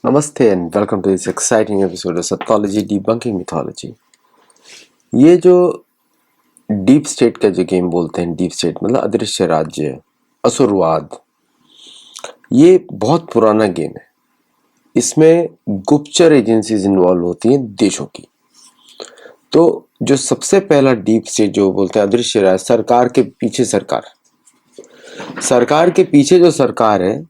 नमस्ते and welcome to this exciting episode of Satyology debunking mythology. ये जो डीप स्टेट का जो गेम बोलते हैं, डीप स्टेट मतलब अदृश्य राज्य, असुरवाद, ये बहुत पुराना गेम है। इसमें गुप्तचर एजेंसीज इन्वॉल्व होती हैं देशों की। तो जो सबसे पहला डीप स्टेट जो बोलते हैं अदृश्य राज्य, सरकार के पीछे सरकार के पीछे जो सरकार है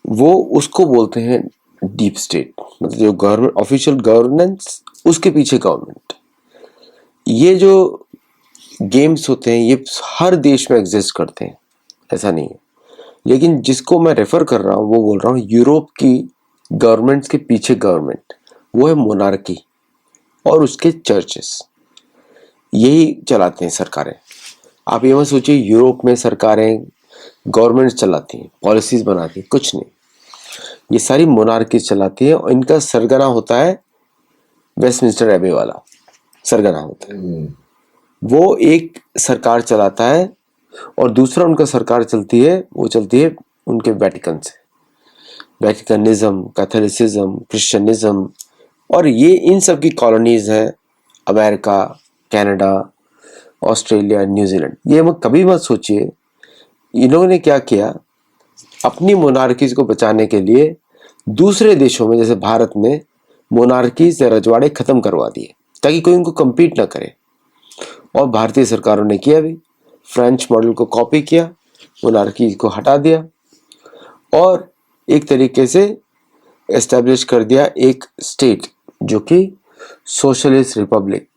वो उसको बोलते हैं डीप स्टेट। मतलब जो गवर्नमेंट ऑफिशियल गवर्नेंस, उसके पीछे गवर्नमेंट। ये जो गेम्स होते हैं ये हर देश में एग्जिस्ट करते हैं, ऐसा नहीं है। लेकिन जिसको मैं रेफर कर रहा हूँ वो बोल रहा हूँ यूरोप की गवर्नमेंट्स के पीछे गवर्नमेंट, वो है मोनार्की और उसके चर्चेस, यही चलाते हैं सरकारें। आप ये मत सोचिए यूरोप में सरकारें गवर्नमेंट चलाती हैं, पॉलिसीज बनाती हैं, कुछ नहीं। ये सारी मोनार्की चलाती है और इनका सरगना होता है वेस्टमिंस्टर एबे वाला सरगना होता है। वो एक सरकार चलाता है और दूसरा उनका सरकार चलती है, वो चलती है उनके वेटिकन से। वेटिकनिज्म, कैथोलिसिज्म, क्रिश्चियनिज्म, और ये इन सब की कॉलोनीज हैं अमेरिका, कनाडा, ऑस्ट्रेलिया, न्यूजीलैंड। ये मत कभी मत सोचिए इन लोगों ने क्या किया, अपनी मोनार्कीज को बचाने के लिए दूसरे देशों में जैसे भारत में मोनार्कीज या रजवाड़े खत्म करवा दिए ताकि कोई उनको कम्पीट ना करे। और भारतीय सरकारों ने किया भी, फ्रेंच मॉडल को कॉपी किया, मोनार्की को हटा दिया और एक तरीके से एस्टेब्लिश कर दिया एक स्टेट जो कि सोशलिस्ट रिपब्लिक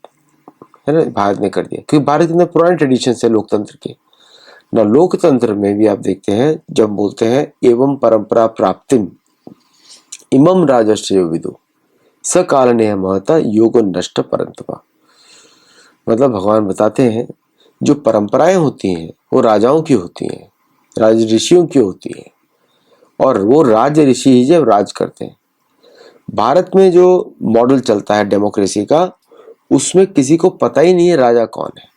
है ना, भारत ने कर दिया। क्योंकि भारत में पुराने ट्रेडिशन है लोकतंत्र के ना। लोकतंत्र में भी आप देखते हैं जब बोलते हैं एवं परंपरा प्राप्तिम इमम राजश्रेय विदु सकाल ने महता योग नष्ट परंतपा। मतलब भगवान बताते हैं जो परंपराएं होती हैं वो राजाओं की होती हैं, राज ऋषियों की होती हैं, और वो राज ऋषि ही जब राज करते हैं। भारत में जो मॉडल चलता है डेमोक्रेसी का, उसमें किसी को पता ही नहीं है राजा कौन है,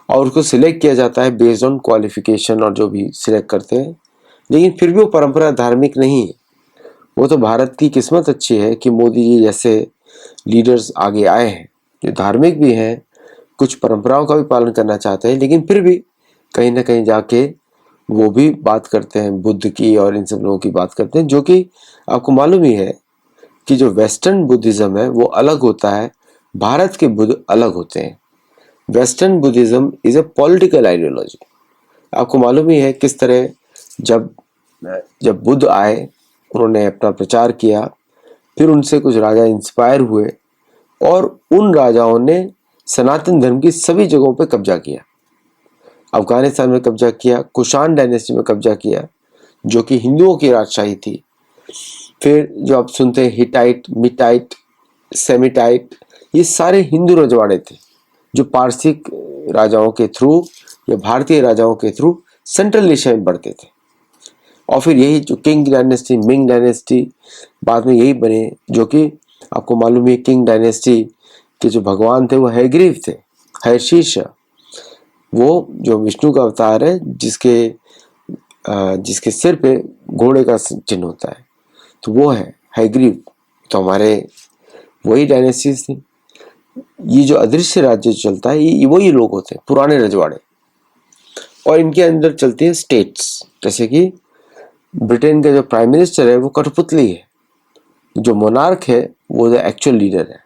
और उसको सिलेक्ट किया जाता है बेस्ड ऑन क्वालिफिकेशन और जो भी सिलेक्ट करते हैं। लेकिन फिर भी वो परंपरा धार्मिक नहीं है। वो तो भारत की किस्मत अच्छी है कि मोदी जी जैसे लीडर्स आगे आए हैं जो धार्मिक भी हैं, कुछ परंपराओं का भी पालन करना चाहते हैं, लेकिन फिर भी कहीं ना कहीं जाके वो भी बात करते हैं बुद्ध की और इन सब लोगों की बात करते हैं। जो कि आपको मालूम ही है कि जो वेस्टर्न बुद्धिज्म है वो अलग होता है, भारत के बुद्ध अलग होते हैं। Western Buddhism is a political ideology. आपको मालूम ही है किस तरह जब जब बुद्ध आए उन्होंने अपना प्रचार किया, फिर उनसे कुछ राजा इंस्पायर हुए और उन राजाओं ने सनातन धर्म की सभी जगहों पर कब्जा किया। अफगानिस्तान में कब्जा किया, कुषाण डायनेस्टी में कब्जा किया जो कि हिंदुओं की राजशाही थी। फिर जो आप सुनते हैं हिटाइट, मिटाइट, सेमिटाइट, ये सारे हिंदू रजवाड़े थे जो पारसी राजाओं के थ्रू या भारतीय राजाओं के थ्रू सेंट्रल एशिया में बढ़ते थे। और फिर यही जो किंग डायनेस्टी, मिंग डायनेस्टी, बाद में यही बने जो कि आपको मालूम है किंग डायनेस्टी के जो भगवान थे वो हैग्रीव थे, हैशीर्ष, वो जो विष्णु का अवतार है जिसके सिर पे घोड़े का चिन्ह होता है, तो वो है हैग्रीव। तो हमारे वही डायनेस्टीज थी। ये जो अदृश्य राज्य चलता है ये वही लोग होते हैं, पुराने रजवाड़े, और इनके अंदर चलती है स्टेट्स। जैसे कि ब्रिटेन का जो प्राइम मिनिस्टर है वो कठपुतली है, जो मोनार्क है वो एक्चुअल लीडर है,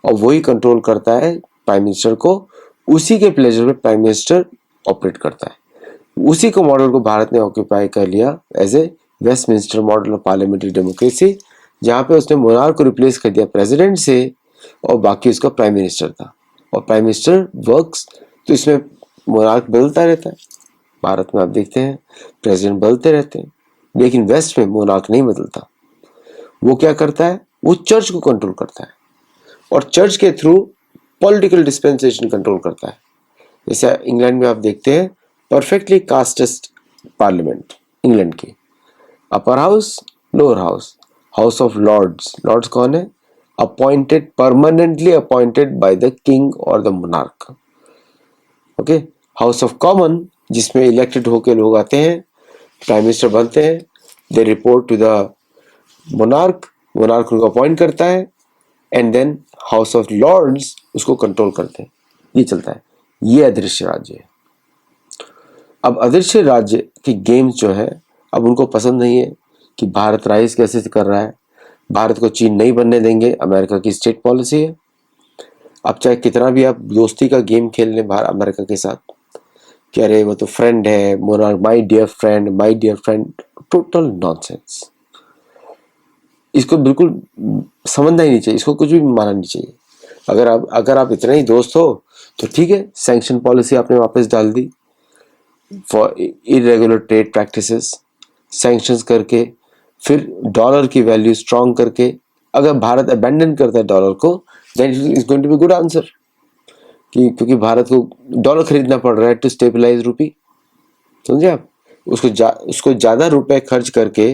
और वही कंट्रोल करता है प्राइम मिनिस्टर को। उसी के प्लेजर पे प्राइम मिनिस्टर ऑपरेट करता है। उसी को मॉडल को भारत ने ऑक्यूपाई कर लिया as a Westminster model of parliamentary democracy, जहाँ पे उसने मोनार्क को रिप्लेस कर दिया प्रेसिडेंट से, और बाकी उसका प्राइम मिनिस्टर था। और प्राइम मिनिस्टर वर्क्स, तो इसमें मोनार्क बदलता रहता है। भारत में आप देखते हैं प्रेसिडेंट बदलते रहते हैं, लेकिन वेस्ट में मोनार्क नहीं बदलता। वो क्या करता है, वो चर्च को कंट्रोल करता है और चर्च के थ्रू पॉलिटिकल डिस्पेंसेशन कंट्रोल करता है। जैसे इंग्लैंड में आप देखते हैं परफेक्टली कास्टेस्ट पार्लियामेंट इंग्लैंड की, upper house, lower house, house of lords. Lords कौन है, appointed, permanently appointed by the king और the monarch. Okay, house of common जिसमें इलेक्टेड होके लोग आते हैं, प्राइम मिनिस्टर बनते हैं, they report to the monarch उनको अपॉइंट करता है and then house of lords उसको कंट्रोल करते हैं। ये चलता है, ये अदृश्य राज्य है। अब अदृश्य राज्य की गेम्स जो है अब उनको पसंद नहीं है कि भारत राइज कैसे कर रहा है, भारत को चीन नहीं बनने देंगे, अमेरिका की स्टेट पॉलिसी है। अब चाहे कितना भी आप दोस्ती का गेम खेल लें बाहर अमेरिका के साथ कि अरे वो तो फ्रेंड है, monarch my dear friend, total nonsense. इसको बिल्कुल समझना ही नहीं चाहिए, इसको कुछ भी मानना नहीं चाहिए। अगर आप इतने ही दोस्त हो तो ठीक है, सैंक्शन पॉलिसी आपने वापस डाल दी for irregular trade practices, sanctions करके फिर डॉलर की वैल्यू स्ट्रॉन्ग करके अगर भारत अबैंडन करता है डॉलर को, then it is going to be good answer क्योंकि भारत को डॉलर खरीदना पड़ रहा है टू स्टेबलाइज रूपी। समझे आप? उसको ज्यादा रुपए खर्च करके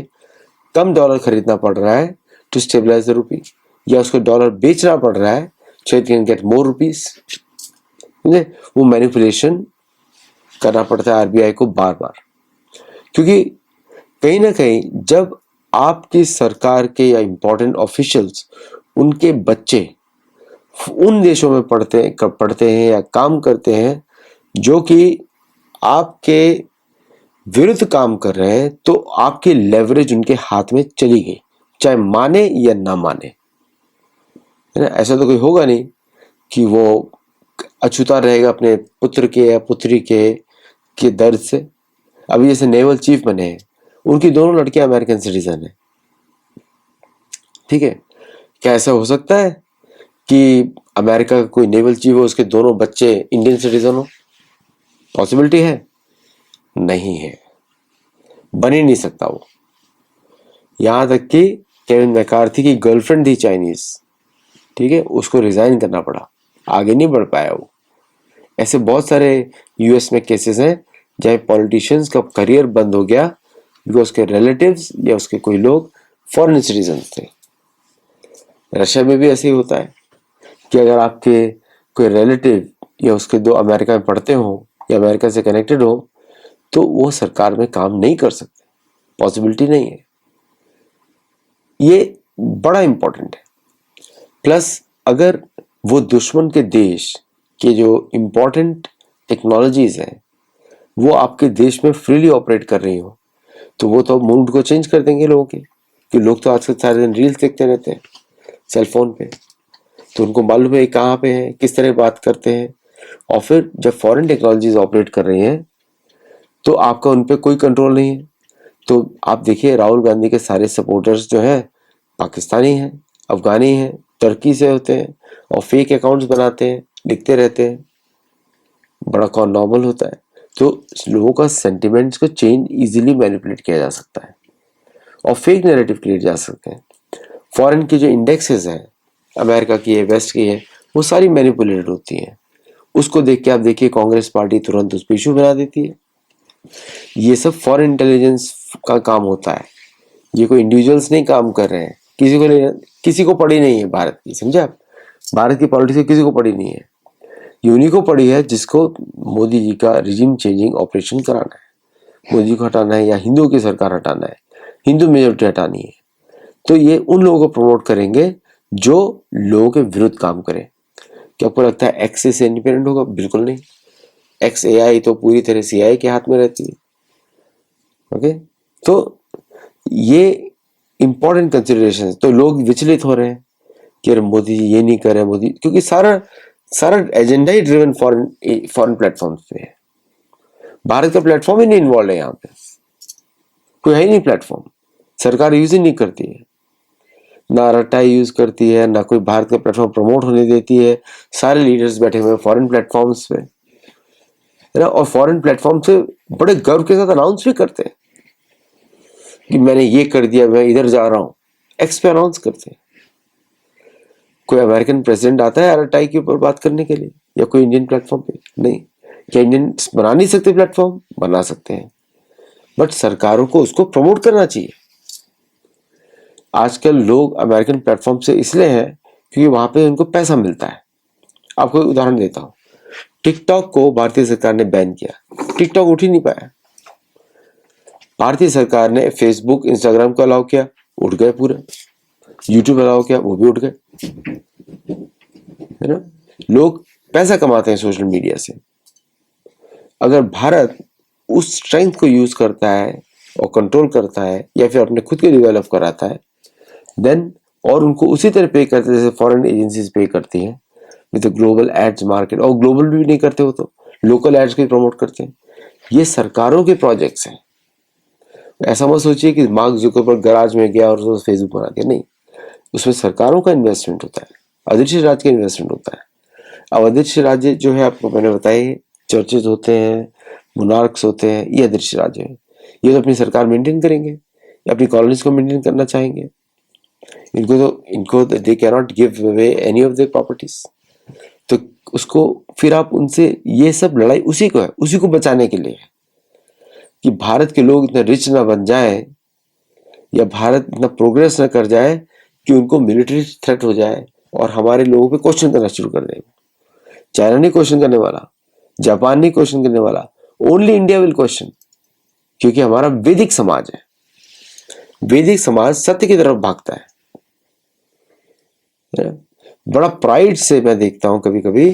कम डॉलर खरीदना पड़ रहा है टू स्टेबलाइज द रूपी, या उसको डॉलर बेचना पड़ रहा है so it can get more rupees. समझे? वो मैनिपुलेशन करना पड़ता है आरबीआई को बार बार, क्योंकि कहीं ना कहीं जब आपकी सरकार के या इंपॉर्टेंट ऑफिशियल्स उनके बच्चे उन देशों में पढ़ते हैं या काम करते हैं जो कि आपके विरुद्ध काम कर रहे हैं, तो आपकी लेवरेज उनके हाथ में चली गई, चाहे माने या ना माने, है ना। ऐसा तो कोई होगा नहीं कि वो अछूता रहेगा अपने पुत्र के या पुत्री के दर्द से। अभी जैसे नेवल चीफ बने हैं, उनकी दोनों लड़कियां अमेरिकन सिटीजन है, ठीक है। क्या ऐसा हो सकता है कि अमेरिका का कोई नेवल चीफ हो, उसके दोनों बच्चे इंडियन सिटीजन हो? पॉसिबिलिटी है? नहीं है, बन ही नहीं सकता वो। यहां तक कि केविन मैकार्थी की गर्लफ्रेंड थी चाइनीज, ठीक है, उसको रिजाइन करना पड़ा, आगे नहीं बढ़ पाया वो। ऐसे बहुत सारे यूएस में केसेस हैं जहाँ पॉलिटिशियंस का करियर बंद हो गया क्योंकि उसके रिलेटिव्स या उसके कोई लोग फॉरेन सिटीजन थे। रशिया में भी ऐसे ही होता है कि अगर आपके कोई रिलेटिव या उसके दो अमेरिका में पढ़ते हो या अमेरिका से कनेक्टेड हो तो वो सरकार में काम नहीं कर सकते, पॉसिबिलिटी नहीं है। ये बड़ा इंपॉर्टेंट है। प्लस अगर वो दुश्मन के देश के जो इंपॉर्टेंट टेक्नोलॉजीज हैं वो आपके देश में फ्रीली ऑपरेट कर रही हो तो वो तो मूड को चेंज कर देंगे लोगों के, कि लोग तो आजकल सारे दिन रील्स देखते रहते हैं सेलफोन पे, तो उनको मालूम है कहाँ पे है, किस तरह बात करते हैं। और फिर जब फॉरेन टेक्नोलॉजीज ऑपरेट कर रही हैं तो आपका उन पर कोई कंट्रोल नहीं है। तो आप देखिए राहुल गांधी के सारे सपोर्टर्स जो हैं पाकिस्तानी हैं, अफगानी हैं, तुर्की से होते हैं और फेक अकाउंट्स बनाते हैं, लिखते रहते हैं, बड़ा कौन नॉर्मल होता है। तो लोगों का सेंटिमेंट्स को चेंज इजीली मैनिपुलेट किया जा सकता है और फेक नैरेटिव क्रिएट जा सकते हैं। फॉरेन की जो इंडेक्सेस हैं, अमेरिका की है, वेस्ट की है, वो सारी मैनिपुलेटेड होती हैं। उसको देख के आप देखिए कांग्रेस पार्टी तुरंत उस पर इशू बना देती है। ये सब फॉरेन इंटेलिजेंस का काम होता है, ये कोई इंडिविजुअल्स नहीं काम कर रहे हैं, किसी को पड़ी नहीं है भारत की। समझे आप? भारत की पॉलिटिक्स किसी को पड़ी नहीं है, ये उन्हीं को पड़ी है जिसको मोदी जी का रिजिम चेंजिंग ऑपरेशन कराना है, मोदी को हटाना है या हिंदुओं की सरकार हटाना है, हिंदू मेजोरिटी हटानी है। तो ये उन लोगों को प्रमोट करेंगे जो लोगों के विरुद्ध काम करें। क्या आपको लगता है एक्स से इंडिपेंडेंट होगा? बिल्कुल नहीं। एक्स एआई तो पूरी तरह से एआई के हाथ में रहती है। ओके, तो ये इंपॉर्टेंट कंसिडरेशन। तो लोग विचलित हो रहे हैं कि अरे मोदी जी ये नहीं कर रहे, मोदी, क्योंकि सारा एजेंडा ही ड्रिवन फॉरेन प्लेटफॉर्म्स पे है। भारत का प्लेटफॉर्म ही नहीं इन्वॉल्व है, यहाँ पे कोई है ही नहीं प्लेटफॉर्म, सरकार यूज ही नहीं करती है, ना रट्टा यूज करती है, ना कोई भारत का प्लेटफॉर्म प्रमोट होने देती है। सारे लीडर्स बैठे हुए फॉरेन प्लेटफॉर्म्स पे, है ना, और फॉरेन प्लेटफॉर्म से बड़े गर्व के साथ अनाउंस भी करते हैं कि मैंने ये कर दिया, मैं इधर जा रहा हूँ, एक्स पे अनाउंस करते हैं। कोई अमेरिकन प्रेसिडेंट आता है आरटीआई के ऊपर बात करने के लिए या कोई इंडियन प्लेटफॉर्म पे? नहीं। क्या इंडियन बना नहीं सकते प्लेटफॉर्म? बना सकते हैं, बट सरकारों को उसको प्रमोट करना चाहिए। आजकल लोग अमेरिकन प्लेटफॉर्म से इसलिए हैं क्योंकि वहां पे उनको पैसा मिलता है। आपको उदाहरण देता हूँ, टिकटॉक को भारतीय सरकार ने बैन किया, टिकटॉक उठ ही नहीं पाया। भारतीय सरकार ने फेसबुक इंस्टाग्राम को अलाउ किया, उठ गए पूरे। यूट्यूब अलाउ किया, वो भी उठ गए, है ना। लोग पैसा कमाते हैं सोशल मीडिया से। अगर भारत उस स्ट्रेंथ को यूज करता है और कंट्रोल करता है या फिर अपने खुद के डेवलप कराता है, देन और उनको उसी तरह पे करते हैं जैसे फॉरेन एजेंसीज पे करती हैं विद ग्लोबल एड्स मार्केट, और ग्लोबल भी नहीं करते हो तो लोकल एड्स को प्रमोट करते हैं। ये सरकारों के प्रोजेक्ट्स हैं। ऐसा मत सोचिए कि मार्क जुकरबर्ग गराज में गया और फेसबुक बना दिया, नहीं। उसमें सरकारों का इन्वेस्टमेंट होता है, अदृश्य राज्य का इन्वेस्टमेंट होता है। अब अदृश्य राज्य जो है आपको मैंने बताया, चर्चेज होते हैं, मोनार्क्स होते हैं, ये अदृश्य राज्य है। ये तो अपनी सरकार मेंटेन करेंगे या अपनी कॉलोनीज को मेंटेन करना चाहेंगे। इनको they can not give away any of their properties. तो उसको फिर आप उनसे, ये सब लड़ाई उसी को है, उसी को बचाने के लिए है कि भारत के लोग इतना रिच ना बन जाए या भारत इतना प्रोग्रेस ना कर जाए कि उनको मिलिट्री थ्रेट हो जाए और हमारे लोगों पे क्वेश्चन करना शुरू कर दें। चाइना नहीं क्वेश्चन करने वाला, जापान नहीं क्वेश्चन करने वाला, ओनली इंडिया विल क्वेश्चन, क्योंकि हमारा वैदिक समाज है। वैदिक समाज सत्य की तरफ भागता है। बड़ा प्राइड से मैं देखता हूं कभी कभी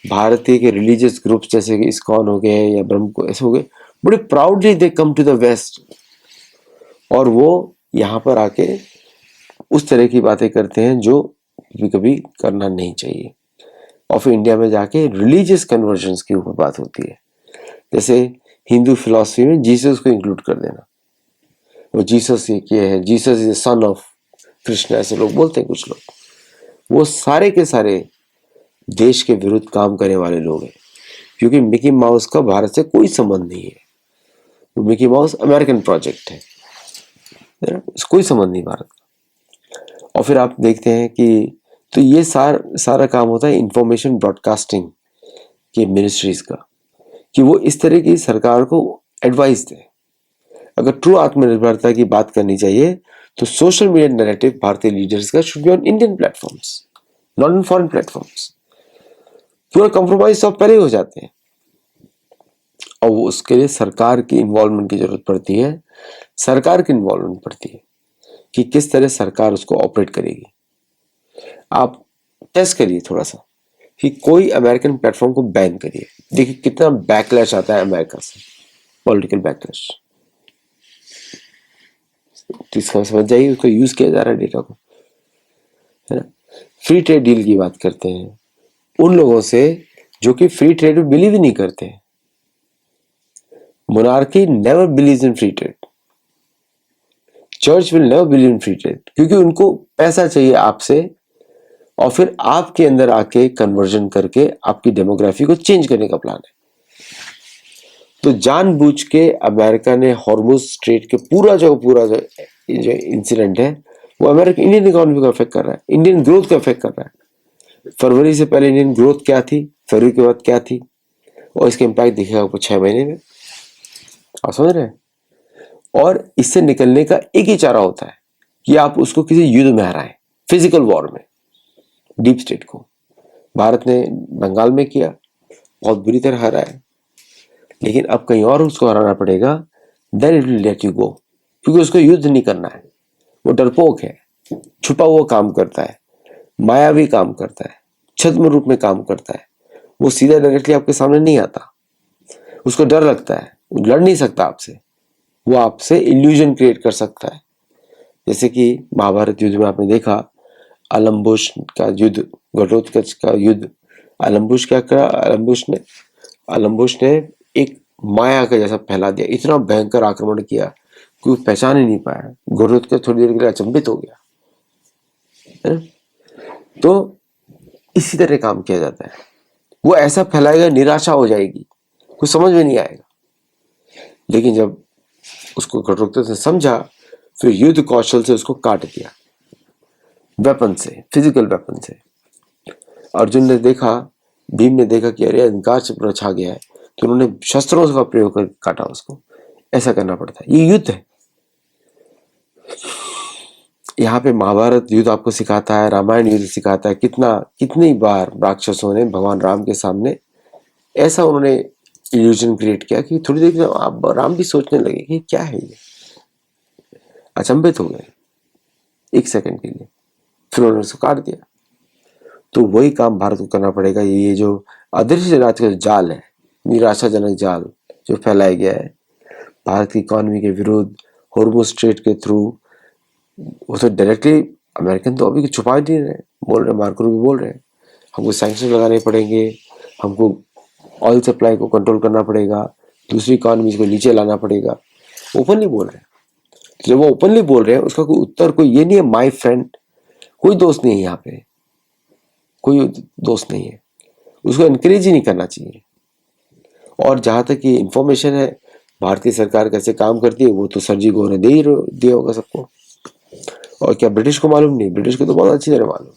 भारतीय के रिलीजियस ग्रुप्स जैसे कि इस्कॉन हो गए या ब्रह्म को ऐसे हो गए, बड़े proudly they come to the west और वो यहाँ पर आके उस तरह की बातें करते हैं जो कभी कभी करना नहीं चाहिए। और फिर इंडिया में जाके रिलीजियस कन्वर्जन्स के ऊपर बात होती है, जैसे हिंदू फिलॉसफी में जीसस को इंक्लूड कर देना। वो जीसस ये है, Jesus is son of Krishna, ऐसे लोग बोलते हैं कुछ लोग। वो सारे के सारे देश के विरुद्ध काम करने वाले लोग हैं, क्योंकि मिकी माउस का भारत से कोई संबंध नहीं है। वो मिकी माउस अमेरिकन प्रोजेक्ट है, कोई संबंध नहीं भारत का। और फिर आप देखते हैं कि तो ये सारा काम होता है इंफॉर्मेशन ब्रॉडकास्टिंग की मिनिस्ट्रीज का, कि वो इस तरह की सरकार को एडवाइस दे। अगर ट्रू आत्मनिर्भरता की बात करनी चाहिए तो सोशल मीडिया नैरेटिव भारतीय लीडर्स का should be on Indian platforms, not on foreign platforms. पूरा कॉम्प्रोमाइज सब पहले हो जाते हैं और वो उसके लिए सरकार की इन्वॉल्वमेंट की जरूरत पड़ती है। सरकार की इन्वॉल्वमेंट पड़ती है कि किस तरह सरकार उसको ऑपरेट करेगी। आप टेस्ट करिए थोड़ा सा कि कोई अमेरिकन प्लेटफॉर्म को बैन करिए, देखिए कितना बैकलैश आता है अमेरिका से, पॉलिटिकल बैकलैश। समझ जाइए उसको यूज किया जा रहा है डेटा को, है ना। फ्री ट्रेड डील की बात करते हैं उन लोगों से जो कि फ्री ट्रेड में बिलीव ही नहीं करते। Monarchy never believes in free trade, church will never believe in free trade, क्योंकि उनको पैसा चाहिए आपसे और फिर आपके अंदर आके कन्वर्जन करके आपकी डेमोग्राफी को चेंज करने का प्लान है। तो जानबूझ के अमेरिका ने हॉर्मुज स्ट्रेट के पूरा जो इंसिडेंट है वो अमेरिका इंडियन इकोनॉमी को अफेक्ट कर रहा है, इंडियन ग्रोथ को अफेक्ट कर रहा है। फरवरी से पहले इंडियन ग्रोथ क्या थी, फरवरी के बाद क्या थी, और इसका इम्पैक्ट दिखेगा आपको 6 महीने में। आप समझ रहे हैं। और इससे निकलने का एक ही चारा होता है कि आप उसको किसी युद्ध में हराएं, फिजिकल वॉर में। डीप स्टेट को भारत ने बंगाल में किया, बहुत बुरी तरह हराया, लेकिन अब कहीं और उसको हराना पड़ेगा, then it will let you go, क्योंकि उसको युद्ध नहीं करना है। वो डरपोक है, छुपा हुआ काम करता है, मायावी काम करता है, छद्म रूप में काम करता है। वो सीधा डायरेक्टली आपके सामने नहीं आता, उसको डर लगता है, वो लड़ नहीं सकता आपसे, वो आपसे इल्यूजन क्रिएट कर सकता है। जैसे कि महाभारत युद्ध में आपने देखा अलम्बुश का युद्ध, घटोत्कच का युद्ध। अलम्बुश क्या करा, अलम्बुश ने एक माया का जैसा फैला दिया, इतना भयंकर आक्रमण किया कि वो पहचान ही नहीं पाया। घटोत्कच थोड़ी देर के लिए अचंभित हो गया, है? तो इसी तरह काम किया जाता है। वो ऐसा फैलाएगा, निराशा हो जाएगी, कुछ समझ में नहीं आएगा। लेकिन जब उसको घटोत्कच ने समझा, फिर युद्ध कौशल से उसको काट दिया, वेपन से, फिजिकल वेपन से। अर्जुन ने देखा, भीम ने देखा कि अरे अंधकार से पूरा छा गया है, तो उन्होंने शस्त्रों का प्रयोग कर काटा उसको। ऐसा करना पड़ता है, ये युद्ध है। यहाँ पे महाभारत युद्ध आपको सिखाता है, रामायण युद्ध सिखाता है। कितनी बार राक्षसों ने भगवान राम के सामने ऐसा उन्होंने इल्यूजन क्रिएट किया कि थोड़ी देर में आप राम भी सोचने लगे कि क्या है ये, अचंभित हो गए। 1 सेकंड के लिए, फिर उन्होंने उसको काट दिया। तो वही काम भारत को करना पड़ेगा। ये जो अदृश्य राज का जाल है, निराशाजनक जाल जो फैलाया गया है भारत की इकोनॉमी के विरुद्ध हॉर्मुज़ स्ट्रेट के थ्रू, वो तो डायरेक्टली अमेरिकन तो अभी छुपा ही नहीं रहे, बोल रहे, मार्को रूबियो बोल रहे हैं हमको सैंक्शन लगाने पड़ेंगे, हमको ऑयल सप्लाई को कंट्रोल करना पड़ेगा, दूसरी इकोनॉमीज को नीचे लाना पड़ेगा, ओपनली बोल रहे हैं। तो जब वो ओपनली बोल रहे हैं उसका कोई उत्तर, कोई ये नहीं है माय फ्रेंड, कोई दोस्त नहीं है यहाँ पे, कोई दोस्त नहीं है, उसको इनकरेज ही नहीं करना चाहिए। और जहाँ तक ये इंफॉर्मेशन है भारतीय सरकार कैसे काम करती है वो तो सरजी गो ने दे ही दिया होगा सबको। और क्या ब्रिटिश को मालूम नहीं? ब्रिटिश को तो बहुत अच्छी तरह मालूम है,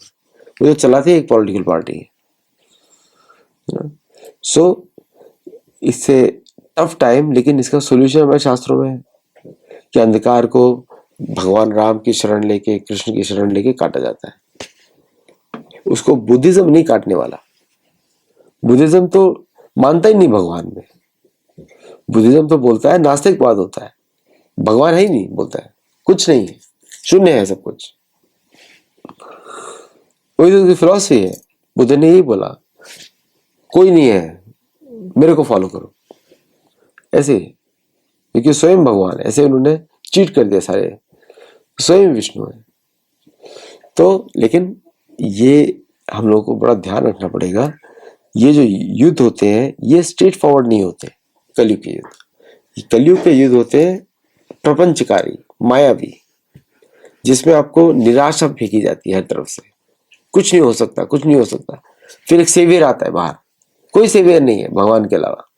वो तो चलाते ही एक पॉलिटिकल पार्टी है। सो इससे टफ टाइम, लेकिन इसका सोल्यूशन हमारे शास्त्रों में है कि अंधकार को भगवान राम की शरण लेके, कृष्ण की शरण लेके काटा जाता है। उसको बुद्धिज्म नहीं काटने वाला। बुद्धिज्म तो मानता ही नहीं भगवान में। बुद्धिज्म तो बोलता है नास्तिकवाद होता है, भगवान है ही नहीं, बोलता है कुछ नहीं है, शून्य है सब कुछ। वही तो फिलॉसफी है। बुद्ध ने यही बोला, कोई नहीं है, मेरे को फॉलो करो। ऐसे, क्योंकि स्वयं भगवान, ऐसे उन्होंने चीट कर दिया सारे, स्वयं विष्णु है। तो लेकिन ये हम लोगों को बड़ा ध्यान रखना पड़ेगा, ये जो युद्ध होते हैं ये स्ट्रेट फॉरवर्ड नहीं होते। कलयुग के युद्ध, कलयुग के युद्ध होते हैं प्रपंचकारी, मायावी, जिसमें आपको निराशा फेंकी जाती है हर तरफ से, कुछ नहीं हो सकता, कुछ नहीं हो सकता। फिर एक सेवियर आता है बाहर, कोई सेवियर नहीं है भगवान के अलावा,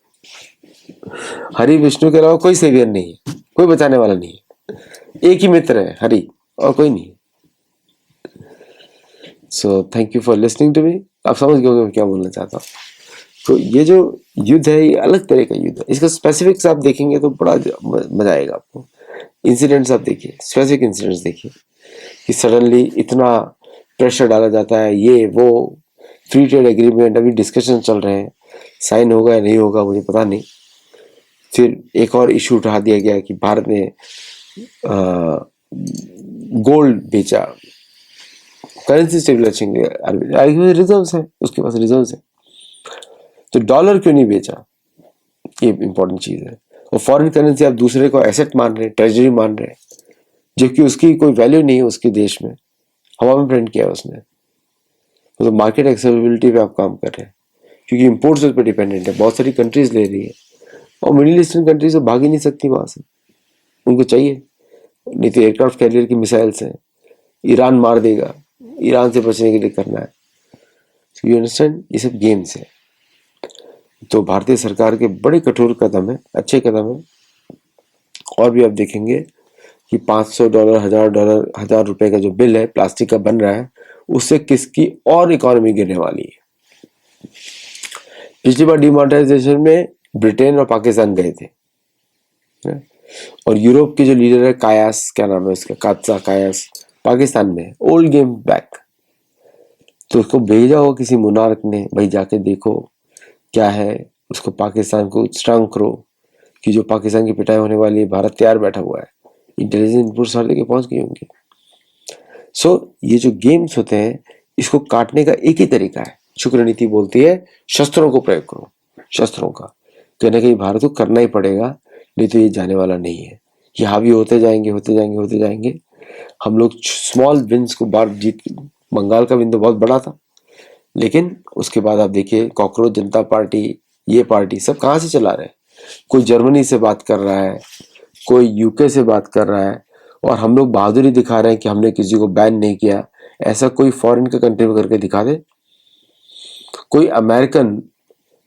हरि विष्णु के अलावा कोई सेवियर नहीं है, कोई बचाने वाला नहीं है, एक ही मित्र है हरि, और कोई नहीं। So thank you for listening to me. आप समझ गए मैं क्या बोलना चाहता हूँ। तो ये जो युद्ध है ये अलग तरह का युद्ध है, इसका स्पेसिफिक्स आप देखेंगे तो बड़ा मजा आएगा आपको। इंसिडेंट्स आप देखिए, स्पेसिफिक इंसिडेंट्स देखिए कि सडनली इतना प्रेशर डाला जाता है, ये वो फ्री ट्रेड एग्रीमेंट अभी डिस्कशन चल रहे हैं, साइन होगा या नहीं होगा मुझे पता नहीं। फिर एक और इशू उठा दिया गया कि भारत ने गोल्ड बेचा, करेंसी स्टेबलाइजेशन रिजर्व्स है, उसके पास रिजर्व्स है, तो डॉलर क्यों नहीं बेचा, ये इंपॉर्टेंट चीज है। और फॉरेन करेंसी आप दूसरे को एसेट मान रहे हैं, ट्रेजरी मान रहे हैं, जबकि उसकी कोई वैल्यू नहीं है उसके देश में, हवा में प्रिंट किया है उसने। तो मार्केट एक्सेसिबिलिटी पे आप काम कर रहे हैं, क्योंकि इम्पोर्ट्स उस पर डिपेंडेंट है, बहुत सारी कंट्रीज ले रही है, और मिडिल ईस्टर्न कंट्रीज तो भाग ही नहीं सकती वहां से, उनको चाहिए। नहीं तो एयरक्राफ्ट कैरियर की मिसाइल्स हैं, ईरान मार देगा, ईरान से बचने के लिए करना है। यू अंडरस्टैंड, ये सब गेम्स है। तो भारतीय सरकार के बड़े कठोर कदम है, अच्छे कदम है। और भी आप देखेंगे कि $500, $1000, $1000 का जो बिल है प्लास्टिक का बन रहा है, उससे किसकी और इकोनॉमी गिरने वाली है। पिछली बार डिमोनेटाइजेशन में ब्रिटेन और पाकिस्तान गए थे, और यूरोप के जो लीडर है कायास, क्या नाम है उसका, कात्सा कायास, पाकिस्तान में, ओल्ड गेम बैक। तो उसको भेजा हो किसी मुनार्क ने, भाई जाके देखो क्या है, उसको पाकिस्तान को स्ट्रांग करो कि जो पाकिस्तान की पिटाई होने वाली है, भारत तैयार बैठा हुआ है, इंटेलिजेंस इनपुट सारे लेके पहुंच गए होंगे। सो ये जो गेम्स होते हैं इसको काटने का एक ही तरीका है, शुक्र नीति बोलती है शस्त्रों को प्रयोग करो, शस्त्रों का कहीं ना कहीं भारत को करना ही पड़ेगा, नहीं तो ये जाने वाला नहीं है। ये हावी होते जाएंगे, होते जाएंगे, होते जाएंगे। हम लोग स्मॉल विन्स को बार जीत, बंगाल का विन तो बहुत बड़ा था, लेकिन उसके बाद आप देखिए कॉकरोच जनता पार्टी, ये पार्टी सब कहाँ से चला रहे हैं। कोई जर्मनी से बात कर रहा है, कोई यूके से बात कर रहा है, और हम लोग बहादुरी दिखा रहे हैं कि हमने किसी को बैन नहीं किया। ऐसा कोई फॉरेन के कंट्री में करके दिखा दे। कोई अमेरिकन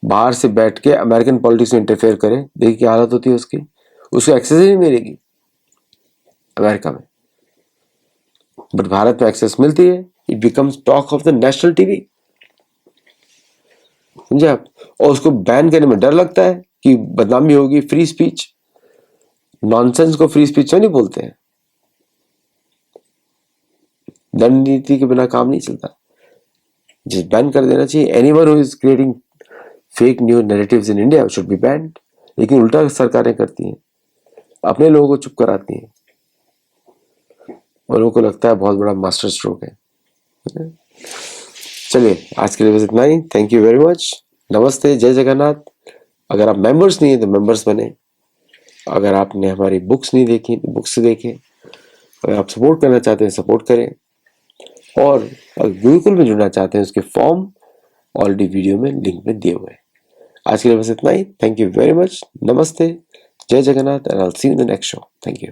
बाहर से बैठ के अमेरिकन पॉलिटिक्स में इंटरफेयर करे, देखिए क्या हालत होती है उसकी, उसको एक्सेस ही नहीं मिलेगी अमेरिका में, बट भारत में एक्सेस मिलती है। It becomes talk of the national TV, समझे आप। और उसको बैन करने में डर लगता है कि बदनामी होगी, फ्री स्पीच, नॉनसेंस को फ्री स्पीच नहीं बोलते हैं। दंड नीति के बिना काम नहीं चलता, जिस बैन कर देना चाहिए। Anyone who is creating fake news narratives in India should be band. लेकिन उल्टा सरकारें करती हैं, अपने लोगों को चुप कराती हैं। और लोगों को लगता है बहुत बड़ा मास्टर स्ट्रोक है। चलिए आज के लिए बस इतना ही। Thank you very much. नमस्ते, जय जगन्नाथ। अगर आप मेंबर्स नहीं है तो मेंबर्स बने। अगर आपने हमारी बुक्स नहीं देखी तो बुक्स देखें। अगर आप सपोर्ट करना चाहते हैं सपोर्ट करें। और अगर गुरुकुल में जुड़ना चाहते हैं उसके फॉर्म ऑलरेडी वीडियो में लिंक में दिए हुए हैं। आज के लिए बस इतना ही। Thank you very much. नमस्ते, जय Jagannath and I will see you in the next show. Thank you.